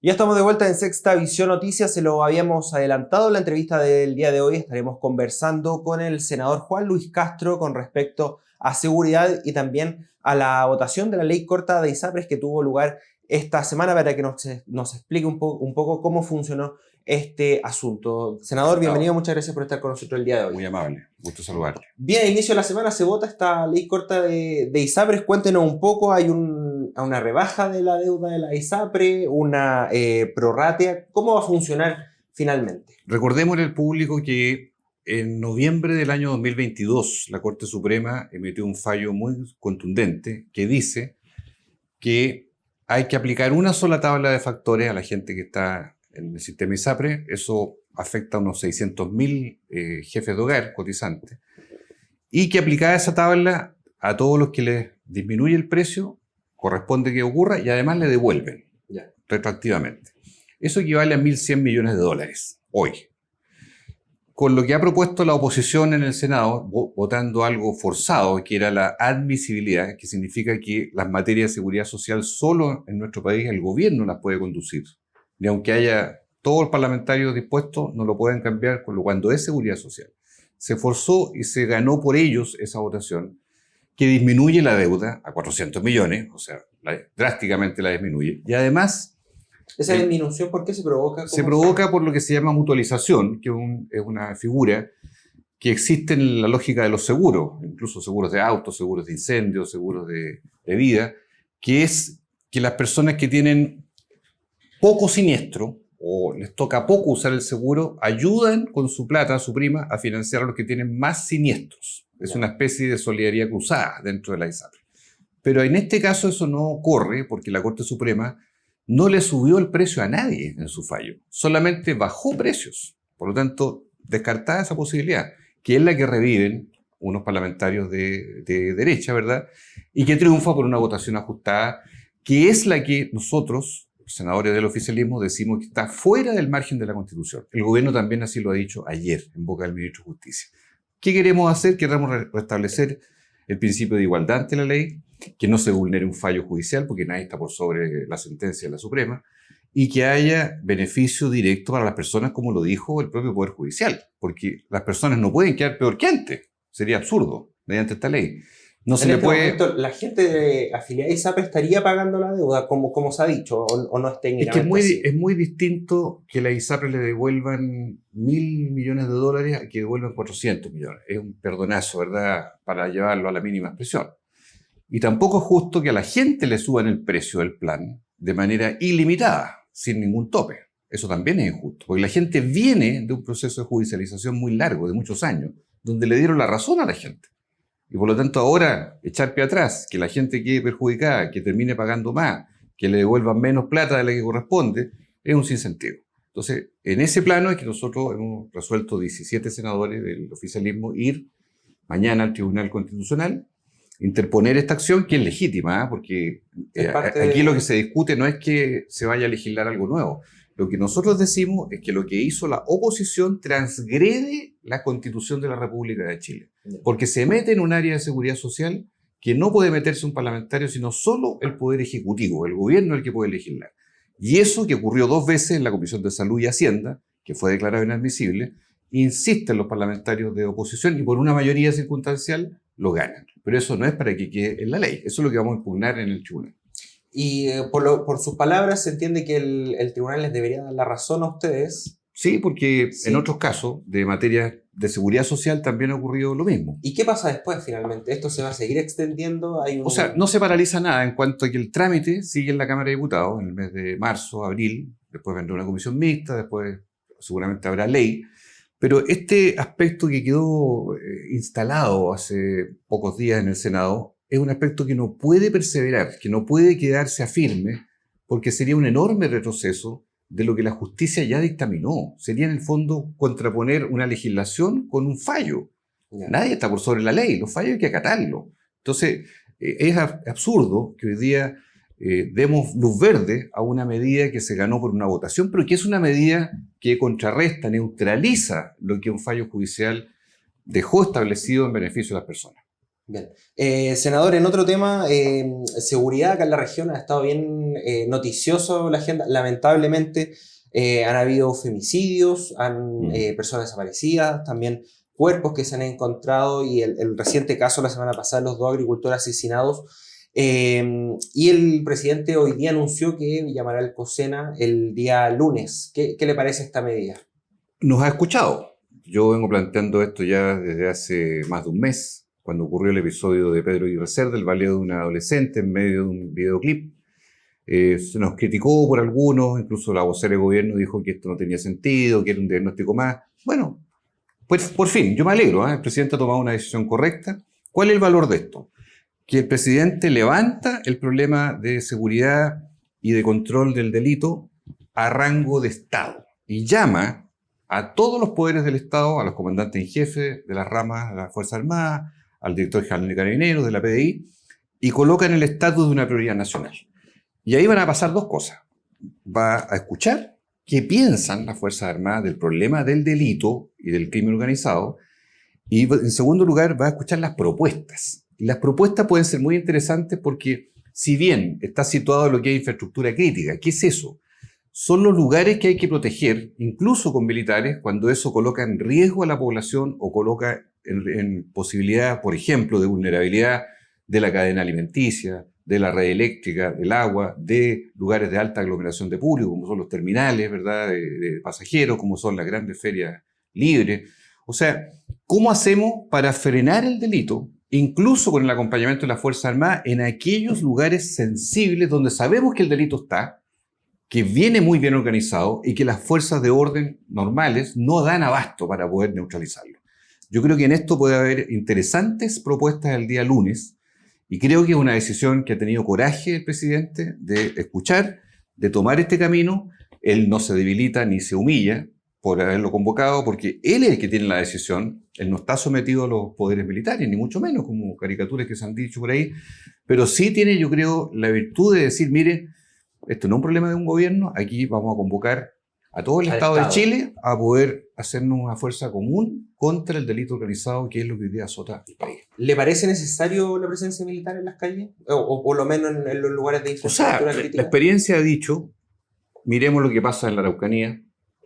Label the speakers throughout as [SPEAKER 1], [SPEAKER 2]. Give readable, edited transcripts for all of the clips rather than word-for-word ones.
[SPEAKER 1] Ya estamos de vuelta en Sexta Visión Noticias, se lo habíamos adelantado en la entrevista del día de hoy. Estaremos conversando con el senador Juan Luis Castro con respecto a seguridad y también a la votación de la ley corta de ISAPRES que tuvo lugar esta semana para que nos explique un poco cómo funcionó este asunto. Senador, bienvenido, muchas gracias por estar con nosotros el día de hoy.
[SPEAKER 2] Muy amable, gusto saludarte.
[SPEAKER 1] Bien, a inicio de la semana se vota esta ley corta de ISAPRES. Cuéntenos un poco, hay una rebaja de la deuda de la ISAPRE, una prorratea. ¿Cómo va a funcionar finalmente?
[SPEAKER 2] Recordémosle al público que en noviembre del año 2022 la Corte Suprema emitió un fallo muy contundente que dice que hay que aplicar una sola tabla de factores a la gente que está en el sistema ISAPRE. Eso afecta a unos 600.000 jefes de hogar cotizantes. Y que aplicada esa tabla a todos los que les disminuye el precio, corresponde que ocurra y además le devuelven retroactivamente. Eso equivale a 1.100 millones de dólares hoy. Con lo que ha propuesto la oposición en el Senado, votando algo forzado, que era la admisibilidad, que significa que las materias de seguridad social solo en nuestro país el gobierno las puede conducir. Y aunque haya todos los parlamentarios dispuestos, no lo pueden cambiar cuando es seguridad social. Se forzó y se ganó por ellos esa votación, que disminuye la deuda a 400 millones, o sea, drásticamente la disminuye. Y además...
[SPEAKER 1] ¿Esa disminución por qué se provoca?
[SPEAKER 2] Se provoca por lo que se llama mutualización, que es una figura que existe en la lógica de los seguros, incluso seguros de autos, seguros de incendios, seguros de vida, que es que las personas que tienen poco siniestro o les toca poco usar el seguro, ayudan con su plata, su prima, a financiar a los que tienen más siniestros. Es una especie de solidaridad cruzada dentro de la ISAPRE. Pero en este caso eso no ocurre porque la Corte Suprema no le subió el precio a nadie en su fallo, solamente bajó precios. Por lo tanto, descartada esa posibilidad, que es la que reviven unos parlamentarios de derecha, ¿verdad? Y que triunfa por una votación ajustada, que es la que nosotros, senadores del oficialismo, decimos que está fuera del margen de la Constitución. El gobierno también así lo ha dicho ayer, en boca del ministro de Justicia. ¿Qué queremos hacer? Queremos restablecer el principio de igualdad ante la ley, que no se vulnere un fallo judicial, porque nadie está por sobre la sentencia de la Suprema, y que haya beneficio directo para las personas, como lo dijo el propio Poder Judicial, porque las personas no pueden quedar peor que antes. Sería absurdo, mediante esta ley. No se le puede...
[SPEAKER 1] momento, ¿la gente afiliada a ISAPRE estaría pagando la deuda, como se ha dicho, o no es técnicamente
[SPEAKER 2] así? Es muy distinto que la ISAPRE le devuelvan 1.000 millones de dólares a que devuelvan 400 millones. Es un perdonazo, ¿verdad?, para llevarlo a la mínima expresión. Y tampoco es justo que a la gente le suban el precio del plan de manera ilimitada, sin ningún tope. Eso también es injusto, porque la gente viene de un proceso de judicialización muy largo, de muchos años, donde le dieron la razón a la gente. Y por lo tanto ahora echar pie atrás, que la gente quede perjudicada, que termine pagando más, que le devuelvan menos plata de la que corresponde, es un sinsentido. Entonces, en ese plano es que nosotros hemos resuelto 17 senadores del oficialismo ir mañana al Tribunal Constitucional, interponer esta acción que es legítima, porque aquí lo que se discute no es que se vaya a legislar algo nuevo. Lo que nosotros decimos es que lo que hizo la oposición transgrede la Constitución de la República de Chile, porque se mete en un área de seguridad social que no puede meterse un parlamentario, sino solo el Poder Ejecutivo, el gobierno es el que puede legislar. Y eso, que ocurrió 2 veces en la Comisión de Salud y Hacienda, que fue declarado inadmisible, insisten los parlamentarios de oposición y por una mayoría circunstancial lo ganan. Pero eso no es para que quede en la ley, eso es lo que vamos a impugnar en el tribunal.
[SPEAKER 1] Y por sus palabras se entiende que el tribunal les debería dar la razón a ustedes.
[SPEAKER 2] Sí, porque en otros casos de materia de seguridad social también ha ocurrido lo mismo.
[SPEAKER 1] ¿Y qué pasa después finalmente? ¿Esto se va a seguir extendiendo?
[SPEAKER 2] O sea, no se paraliza nada en cuanto a que el trámite sigue en la Cámara de Diputados en el mes de marzo, abril, después vendrá una comisión mixta, después seguramente habrá ley. Pero este aspecto que quedó instalado hace pocos días en el Senado es un aspecto que no puede perseverar, que no puede quedarse a firme, porque sería un enorme retroceso de lo que la justicia ya dictaminó. Sería en el fondo contraponer una legislación con un fallo. Nadie está por sobre la ley, los fallos hay que acatarlos. Entonces, es absurdo que hoy día demos luz verde a una medida que se ganó por una votación, pero que es una medida que contrarresta, neutraliza lo que un fallo judicial dejó establecido en beneficio de las personas.
[SPEAKER 1] Bien. Senador, en otro tema, seguridad acá en la región ha estado bien noticioso la agenda. Lamentablemente han habido femicidios, personas desaparecidas, también cuerpos que se han encontrado y el reciente caso la semana pasada, los dos agricultores asesinados. Y el presidente hoy día anunció que llamará al COSENA el día lunes. ¿Qué le parece esta medida?
[SPEAKER 2] Nos ha escuchado. Yo vengo planteando esto ya desde hace más de un mes, cuando ocurrió el episodio de Pedro Aguirre Cerda, el baleo de una adolescente en medio de un videoclip. Se nos criticó por algunos, incluso la vocera de gobierno dijo que esto no tenía sentido, que era un diagnóstico más. Bueno, pues por fin, yo me alegro, ¿eh? El presidente ha tomado una decisión correcta. ¿Cuál es el valor de esto? Que el presidente levanta el problema de seguridad y de control del delito a rango de Estado y llama a todos los poderes del Estado, a los comandantes en jefe de las ramas de las Fuerzas Armadas, al director general de Carabineros, de la PDI, y colocan el estatus de una prioridad nacional. Y ahí van a pasar dos cosas. Va a escuchar qué piensan las Fuerzas Armadas del problema del delito y del crimen organizado, y en segundo lugar va a escuchar las propuestas. Y las propuestas pueden ser muy interesantes porque, si bien está situado lo que es infraestructura crítica, ¿qué es eso? Son los lugares que hay que proteger, incluso con militares, cuando eso coloca en riesgo a la población o coloca en posibilidad, por ejemplo, de vulnerabilidad de la cadena alimenticia, de la red eléctrica, del agua, de lugares de alta aglomeración de público, como son los terminales, ¿verdad?, de pasajeros, como son las grandes ferias libres. O sea, ¿cómo hacemos para frenar el delito, incluso con el acompañamiento de las Fuerzas Armadas, en aquellos lugares sensibles donde sabemos que el delito está, que viene muy bien organizado y que las fuerzas de orden normales no dan abasto para poder neutralizarlo? Yo creo que en esto puede haber interesantes propuestas el día lunes y creo que es una decisión que ha tenido coraje el presidente de escuchar, de tomar este camino. Él no se debilita ni se humilla por haberlo convocado, porque él es el que tiene la decisión. Él no está sometido a los poderes militares, ni mucho menos, como caricaturas que se han dicho por ahí, pero sí tiene, yo creo, la virtud de decir, mire, esto no es un problema de un gobierno, aquí vamos a convocar a todo el Estado de Chile a poder hacernos una fuerza común contra el delito organizado, que es lo que hoy día azota el país.
[SPEAKER 1] ¿Le parece necesario la presencia militar en las calles? O por lo menos en los lugares de infraestructura crítica.
[SPEAKER 2] La experiencia ha dicho, miremos lo que pasa en la Araucanía,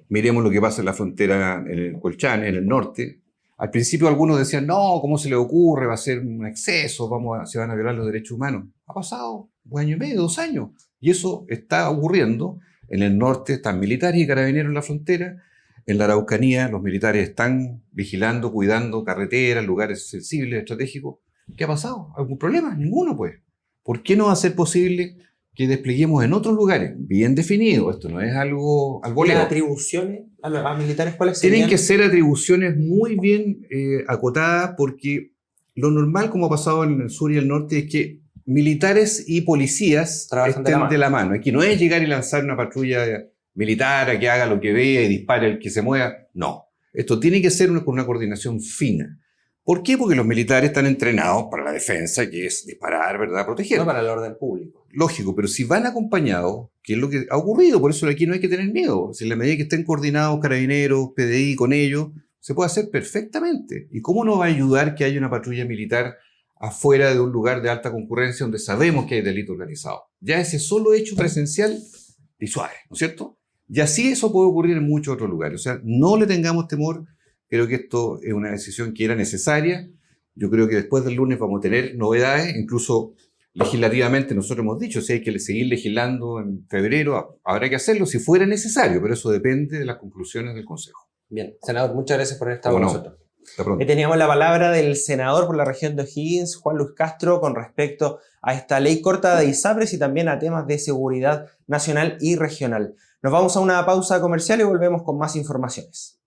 [SPEAKER 2] miremos lo que pasa en la frontera, en el Colchane, en el norte. Al principio algunos decían, no, ¿cómo se le ocurre? Va a ser un exceso, se van a violar los derechos humanos. Ha pasado un año y medio, 2 años. Y eso está ocurriendo. En el norte están militares y carabineros en la frontera. En la Araucanía los militares están vigilando, cuidando carreteras, lugares sensibles, estratégicos. ¿Qué ha pasado? ¿Algún problema? Ninguno, pues. ¿Por qué no va a ser posible que despleguemos en otros lugares bien definidos? Esto no es algo al voleo.
[SPEAKER 1] ¿Las atribuciones a militares cuáles serían?
[SPEAKER 2] Tienen que ser atribuciones muy bien acotadas, porque lo normal, como ha pasado en el sur y el norte, es que militares y policías
[SPEAKER 1] trabajan
[SPEAKER 2] estén de la mano. Aquí no es llegar y lanzar una patrulla militar a que haga lo que vea y dispare al que se mueva. No. Esto tiene que ser con una coordinación fina. ¿Por qué? Porque los militares están entrenados para la defensa, que es disparar, ¿verdad?, proteger.
[SPEAKER 1] No para el orden público.
[SPEAKER 2] Lógico, pero si van acompañados, que es lo que ha ocurrido, por eso aquí no hay que tener miedo. Si en la medida que estén coordinados carabineros, PDI con ellos, se puede hacer perfectamente. ¿Y cómo nos va a ayudar que haya una patrulla militar afuera de un lugar de alta concurrencia donde sabemos que hay delito organizado? Ya ese solo hecho presencial disuade, ¿no es cierto? Y así eso puede ocurrir en muchos otros lugares. O sea, no le tengamos temor. Creo que esto es una decisión que era necesaria. Yo creo que después del lunes vamos a tener novedades, incluso legislativamente nosotros hemos dicho, si hay que seguir legislando en febrero, habrá que hacerlo si fuera necesario, pero eso depende de las conclusiones del Consejo.
[SPEAKER 1] Bien, senador, muchas gracias por haber estado con nosotros.
[SPEAKER 2] Hasta pronto.
[SPEAKER 1] Teníamos la palabra del senador por la región de O'Higgins, Juan Luis Castro, con respecto a esta ley corta de ISAPRES y también a temas de seguridad nacional y regional. Nos vamos a una pausa comercial y volvemos con más informaciones.